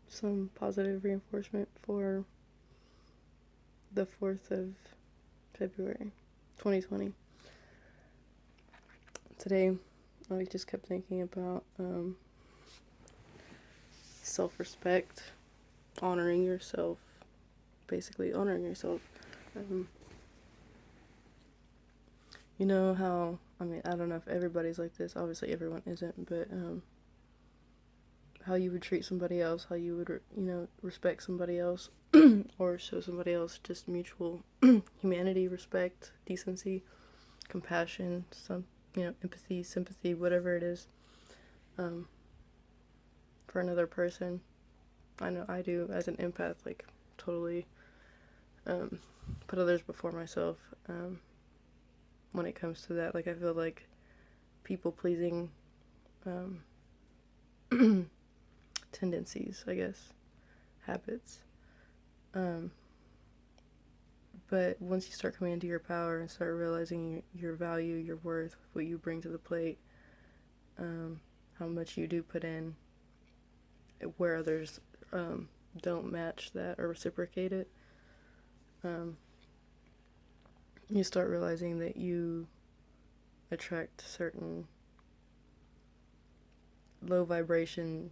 some positive reinforcement for the 4th of February 2020. Today, I just kept thinking about self respect, honoring yourself, basically honoring yourself. Um, you know how, I mean, I don't know if everybody's like this, obviously everyone isn't, but how you would treat somebody else, how you would, respect somebody else, or show somebody else just mutual humanity, respect, decency, compassion, empathy, sympathy, whatever it is, um, for another person. I know I do as an empath, like, totally put others before myself when it comes to that. Like, I feel like people pleasing tendencies, I guess, habits. But once you start coming into your power and start realizing your value, your worth, what you bring to the plate, how much you do put in, where others don't match that or reciprocate it, you start realizing that you attract certain low vibration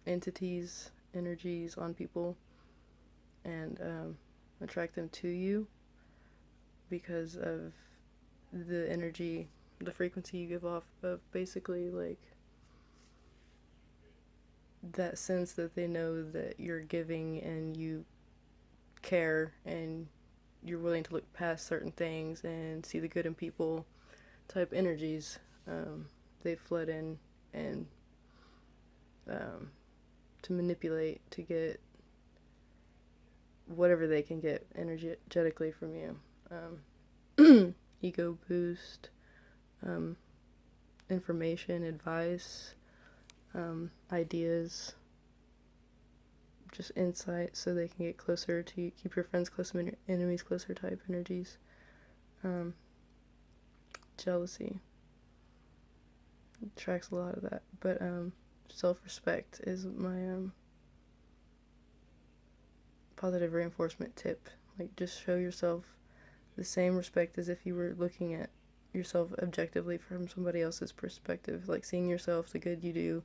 entities, energies on people, and attract them to you because of the energy, the frequency you give off of basically like that sense that they know that you're giving and you care and you're willing to look past certain things and see the good in people type energies. They flood in and to manipulate, to get whatever they can get energetically from you. Ego boost, information, advice, ideas, just insight so they can get closer to you, keep your friends close, enemies closer type energies. Jealousy tracks a lot of that, but self-respect is my positive reinforcement tip. Like, just show yourself the same respect as if you were looking at yourself objectively from somebody else's perspective, like seeing yourself, the good you do,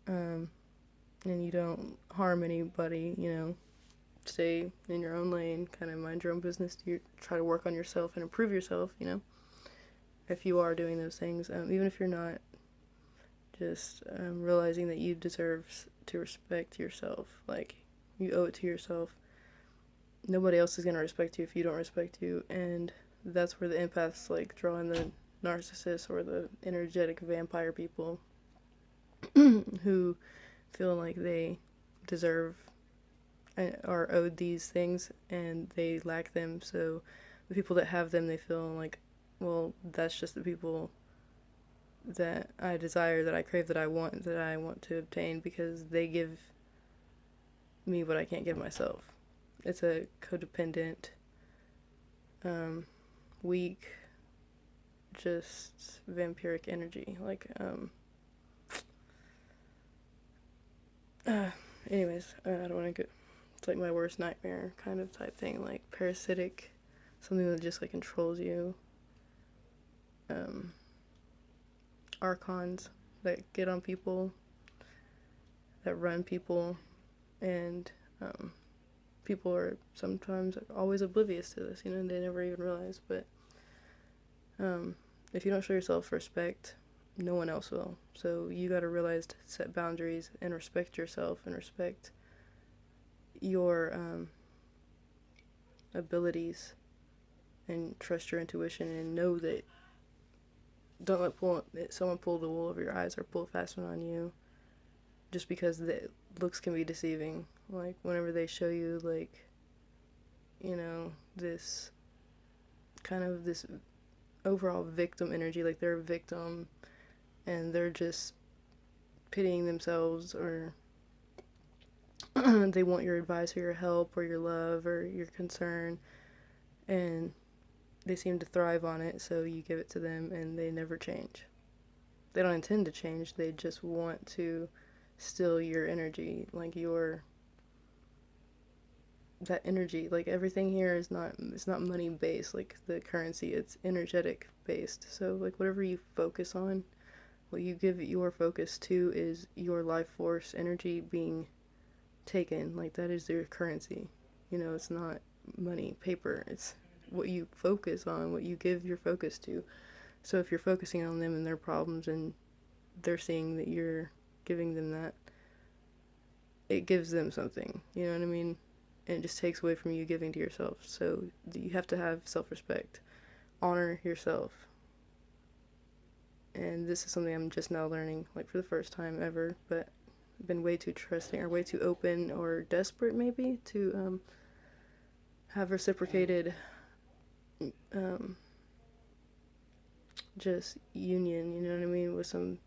and you don't harm anybody, stay in your own lane, kind of mind your own business, try to work on yourself and improve yourself, if you are doing those things, even if you're not, just realizing that you deserve to respect yourself, like, you owe it to yourself. Nobody else is going to respect you if you don't respect you, and that's where the empaths, like, draw in the narcissists or the energetic vampire people who feel like they deserve are owed these things and they lack them, so the people that have them, they feel like, well, that's just the people that I desire, that I crave, that I want to obtain because they give me what I can't give myself. It's a codependent, weak, just vampiric energy. Like, anyways, I don't want to get. It's like my worst nightmare kind of type thing, like parasitic, something that just like controls you. Archons that get on people, that run people, and people are sometimes always oblivious to this, they never even realize, but if you don't show yourself respect, no one else will. So you gotta realize to set boundaries and respect yourself and respect your abilities and trust your intuition and know that don't let someone pull the wool over your eyes or pull a fast one on you just because the looks can be deceiving. Like, whenever they show you, like, this kind of this overall victim energy, like they're a victim and they're just pitying themselves, or they want your advice or your help or your love or your concern, and they seem to thrive on it, so you give it to them and they never change. They don't intend to change, they just want to still your energy, like that energy, like everything here is not, it's not money based like the currency, it's energetic based. So like whatever you focus on, what you give your focus to is your life force energy being taken, like that is their currency. It's not money, paper, it's what you focus on, what you give your focus to. So if you're focusing on them and their problems and they're seeing that you're giving them that, it gives them something, you know what I mean? And it just takes away from you giving to yourself. So you have to have self-respect, honor yourself. And this is something I'm just now learning, like for the first time ever, but I've been way too trusting or way too open or desperate maybe to have reciprocated just union, you know what I mean, with some,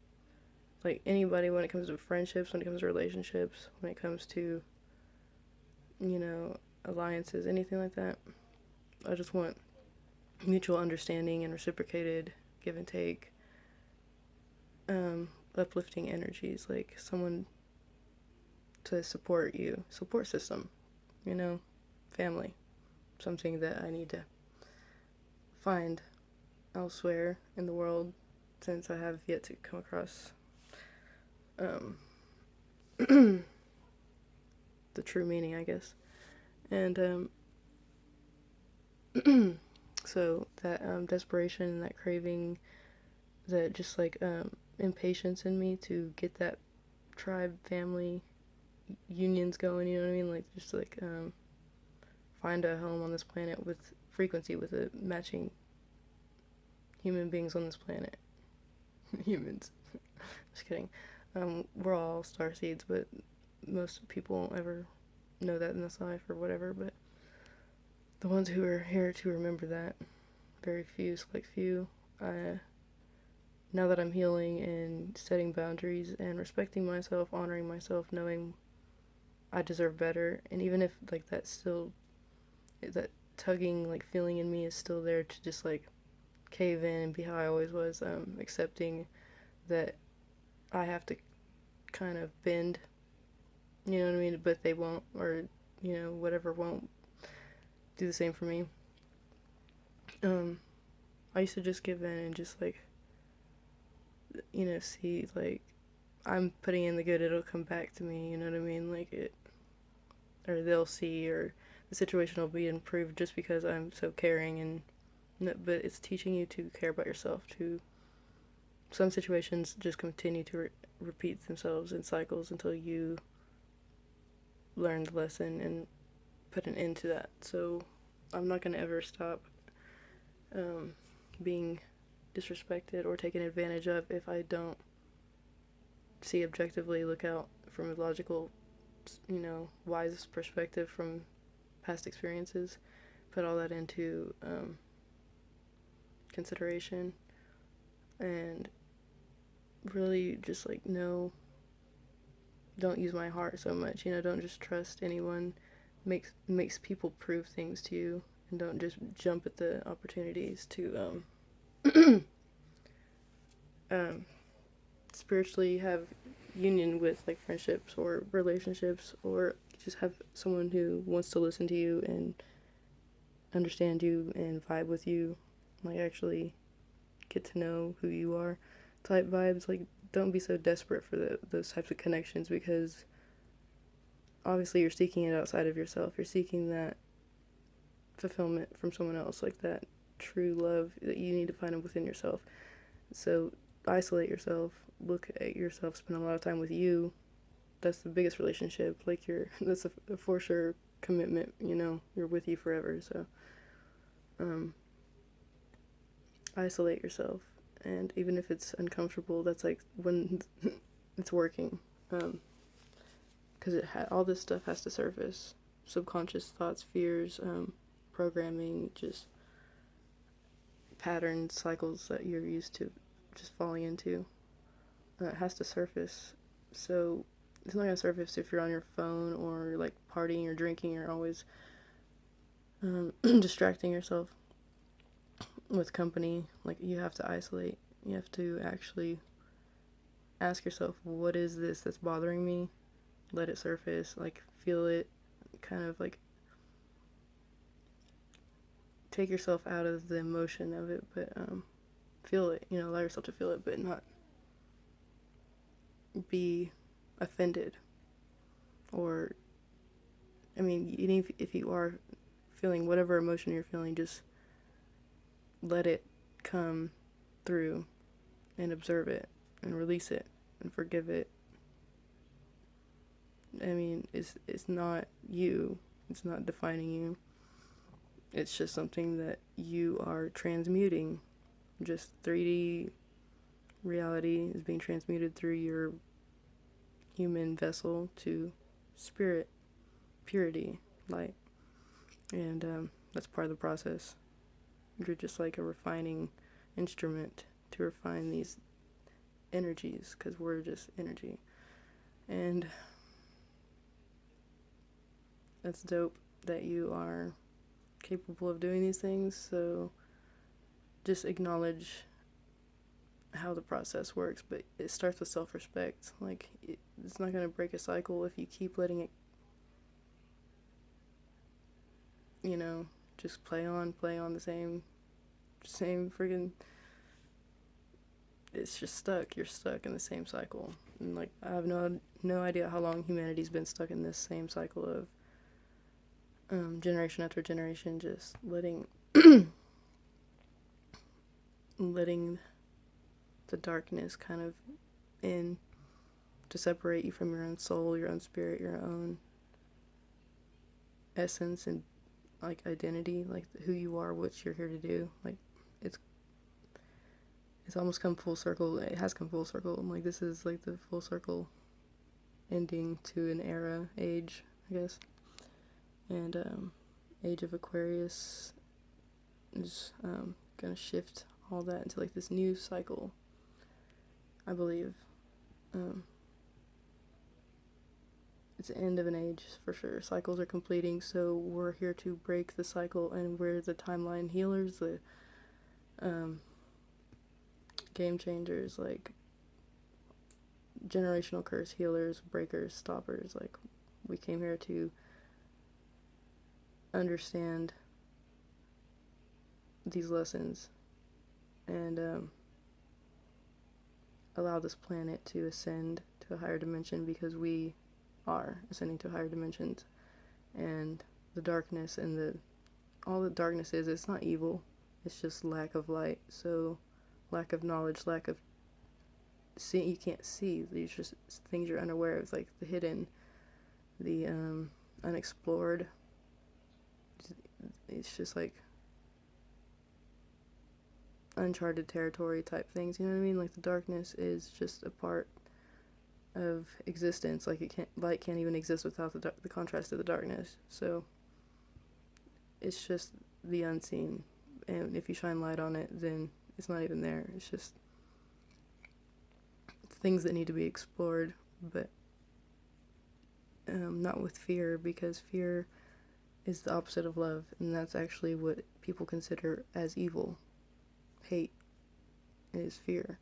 like anybody, when it comes to friendships, when it comes to relationships, when it comes to, alliances, anything like that. I just want mutual understanding and reciprocated give and take, uplifting energies, like someone to support you, support system, family, something that I need to find elsewhere in the world since I have yet to come across the true meaning, I guess. And so that desperation and that craving, that just like impatience in me to get that tribe family unions going, you know what I mean? Like just like find a home on this planet with frequency with a matching human beings on this planet. Humans. Just kidding. We're all star seeds, but most people won't ever know that in this life or whatever, but the ones who are here to remember that, very few, select few. Now that I'm healing and setting boundaries and respecting myself, honoring myself, knowing I deserve better, and even if like that tugging like feeling in me is still there to just like cave in and be how I always was, accepting that I have to kind of bend, you know what I mean, but they won't, or whatever won't do the same for me. I used to just give in and just like, see like I'm putting in the good, it'll come back to me, you know what I mean, like it, or they'll see, or the situation will be improved just because I'm so caring. And but it's teaching you to care about yourself. To some situations just continue to repeat themselves in cycles until you learn the lesson and put an end to that. So I'm not gonna ever stop being disrespected or taken advantage of if I don't see objectively, look out from a logical, wise perspective from past experiences, put all that into consideration, and really just like don't use my heart so much, don't just trust anyone. Makes people prove things to you, and don't just jump at the opportunities to spiritually have union with like friendships or relationships, or just have someone who wants to listen to you and understand you and vibe with you, like actually get to know who you are type vibes. Like don't be so desperate for those types of connections, because obviously you're seeking it outside of yourself. You're seeking that fulfillment from someone else, like that true love that you need to find within yourself. So isolate yourself, look at yourself, spend a lot of time with you. That's the biggest relationship. Like that's a for sure commitment. You're with you forever. So isolate yourself, and even if it's uncomfortable, that's like when it's working. Because all this stuff has to surface. Subconscious thoughts, fears, programming, just patterns, cycles that you're used to just falling into. It has to surface. So it's not gonna surface if you're on your phone or like partying or drinking or always distracting yourself with company. Like you have to isolate. You have to actually ask yourself, what is this that's bothering me? Let it surface, like feel it, kind of like take yourself out of the emotion of it, but feel it, allow yourself to feel it, but not be offended. Or, I mean, even if you are feeling whatever emotion you're feeling, just let it come through and observe it and release it and forgive it. I mean, it's not you. It's not defining you. It's just something that you are transmuting. Just 3D reality is being transmuted through your human vessel to spirit, purity, light. And that's part of the process. You're just like a refining instrument to refine these energies, because we're just energy. And that's dope that you are capable of doing these things. So just acknowledge how the process works, but it starts with self-respect. Like, it's not going to break a cycle if you keep letting it, just play on the same friggin', it's just stuck. You're stuck in the same cycle. And like, I have no idea how long humanity's been stuck in this same cycle of generation after generation, just letting letting the darkness kind of in to separate you from your own soul, your own spirit, your own essence, and like identity, like who you are, what you're here to do. Like, it's almost come full circle. It has come full circle. Like, this is like the full circle ending to an era, age, I guess. And age of Aquarius is gonna shift all that into like this new cycle, I believe. It's the end of an age for sure. Cycles are completing, so we're here to break the cycle, and we're the timeline healers, the game changers, like generational curse healers, breakers, stoppers. Like, we came here to understand these lessons and allow this planet to ascend to a higher dimension, because we are ascending to higher dimensions. And the darkness and all the darkness is, it's not evil, it's just lack of light. So lack of knowledge, lack of see, you can't see, these just things you're unaware of, like the hidden, the unexplored. It's just like uncharted territory type things, you know what I mean? Like, the darkness is just a part of existence. Like, light can't even exist without the contrast of the darkness. So it's just the unseen, and if you shine light on it, then it's not even there. It's just things that need to be explored, but not with fear, because fear is the opposite of love, and that's actually what people consider as evil. Hate is fear,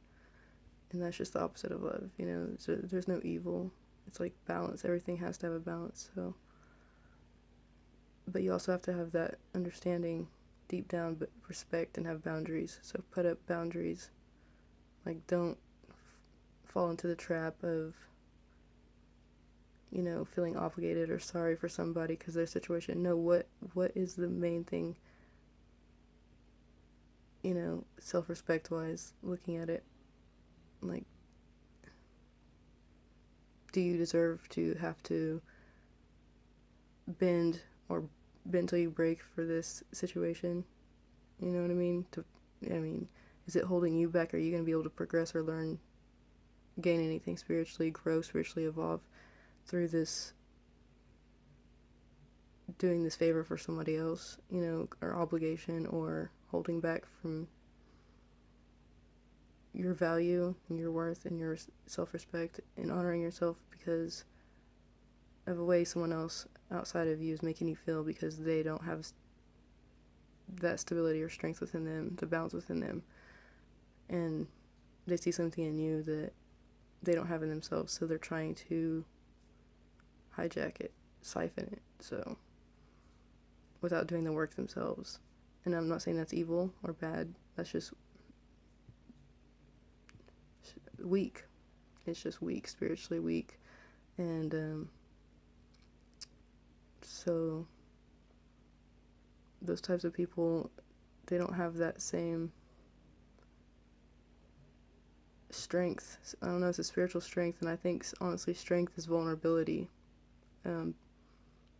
and that's just the opposite of love, so there's no evil. It's like balance. Everything has to have a balance. So, but you also have to have that understanding deep down, but respect and have boundaries. So put up boundaries. Like, don't fall into the trap of feeling obligated or sorry for somebody because their situation. No, what is the main thing, self-respect wise, looking at it, like, do you deserve to have to bend till you break for this situation? You know what I mean? Is it holding you back? Are you going to be able to progress or learn, gain anything spiritually, grow spiritually, evolve through this, doing this favor for somebody else, or obligation, or holding back from your value and your worth and your self-respect and honoring yourself because of a way someone else outside of you is making you feel, because they don't have that stability or strength within them, the balance within them, and they see something in you that they don't have in themselves, so they're trying to hijack it, siphon it, so without doing the work themselves. And I'm not saying that's evil or bad, that's just weak. It's just weak, spiritually weak. And so those types of people, they don't have that same strength. I don't know, it's a spiritual strength, and I think honestly strength is vulnerability.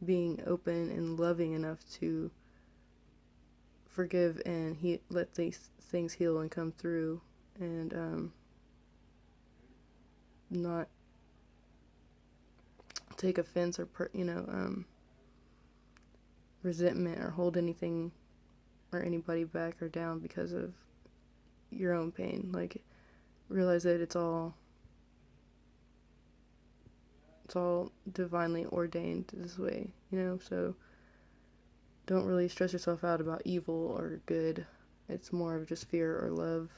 Being open and loving enough to forgive and let these things heal and come through, and not take offense or resentment or hold anything or anybody back or down because of your own pain. Like, realize that it's all divinely ordained this way, so don't really stress yourself out about evil or good. It's more of just fear or love,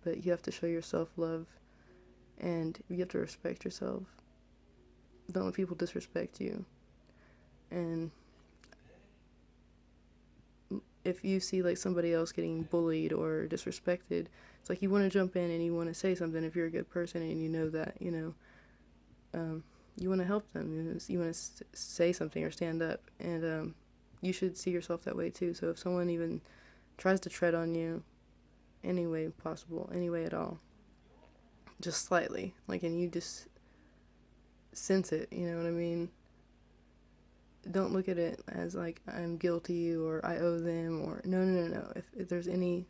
but you have to show yourself love, and you have to respect yourself. Don't let people disrespect you. And if you see like somebody else getting bullied or disrespected, it's like you want to jump in and you want to say something if you're a good person and you know that, you want to help them. You want to say something or stand up, and you should see yourself that way too. So if someone even tries to tread on you any way possible, any way at all, just slightly, like, and you just sense it, you know what I mean? Don't look at it as like I'm guilty or I owe them, or no. If there's any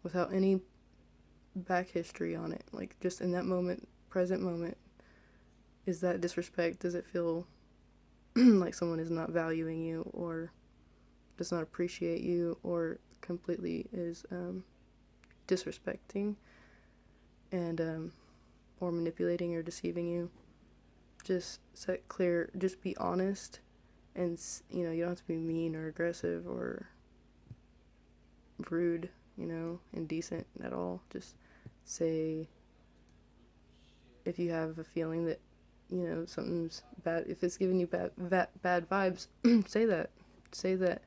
without any back history on it, like just in that moment, present moment, is that disrespect? Does it feel like someone is not valuing you or does not appreciate you or completely is disrespecting and or manipulating or deceiving you? Just just be honest, and you don't have to be mean or aggressive or rude, indecent at all. Just say, if you have a feeling that something's bad, if it's giving you bad vibes, say that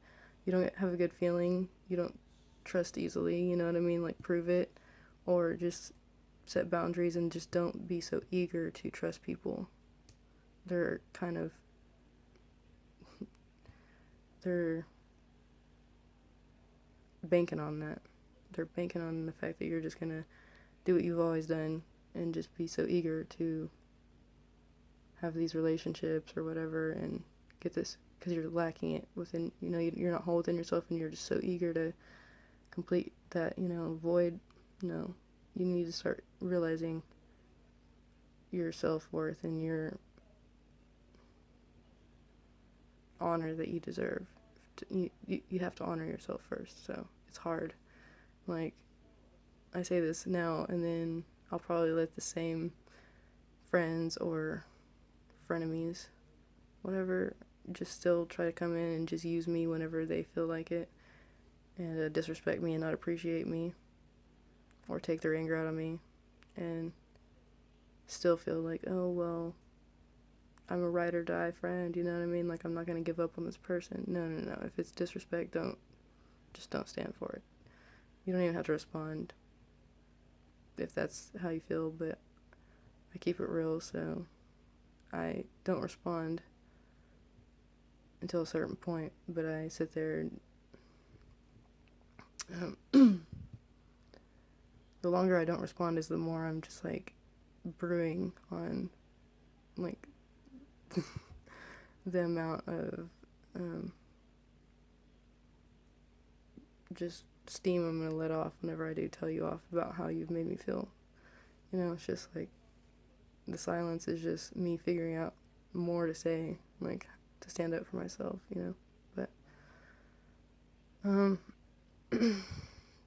you don't have a good feeling, you don't trust easily, you know what I mean? Like, prove it, or just set boundaries and just don't be so eager to trust people. They're banking on that. They're banking on the fact that you're just gonna do what you've always done and just be so eager to have these relationships or whatever and get this, because you're lacking it within, you're not whole within yourself, and you're just so eager to complete that, void. No, you need to start realizing your self-worth and your honor that you deserve. You have to honor yourself first, so it's hard. Like, I say this now, and then I'll probably let the same friends or frenemies, whatever, just still try to come in and just use me whenever they feel like it, and disrespect me and not appreciate me, or take their anger out on me, and still feel like, oh, well, I'm a ride or die friend, you know what I mean? Like, I'm not gonna give up on this person. No. If it's disrespect, don't stand for it. You don't even have to respond if that's how you feel, but I keep it real, so I don't respond until a certain point, but I sit there and the longer I don't respond is the more I'm just like brewing on like the amount of just steam I'm gonna let off whenever I do tell you off about how you've made me feel. It's just like the silence is just me figuring out more to say, like, to stand up for myself, but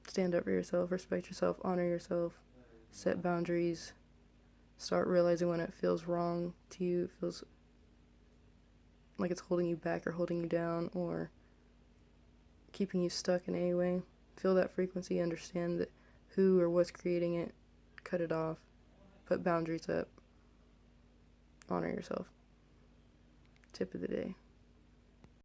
stand up for yourself, respect yourself, honor yourself, set boundaries, start realizing when it feels wrong to you, it feels like it's holding you back or holding you down or keeping you stuck in any way. Feel that frequency, understand that who or what's creating it, cut it off, Put boundaries up. Honor yourself. Tip of the day.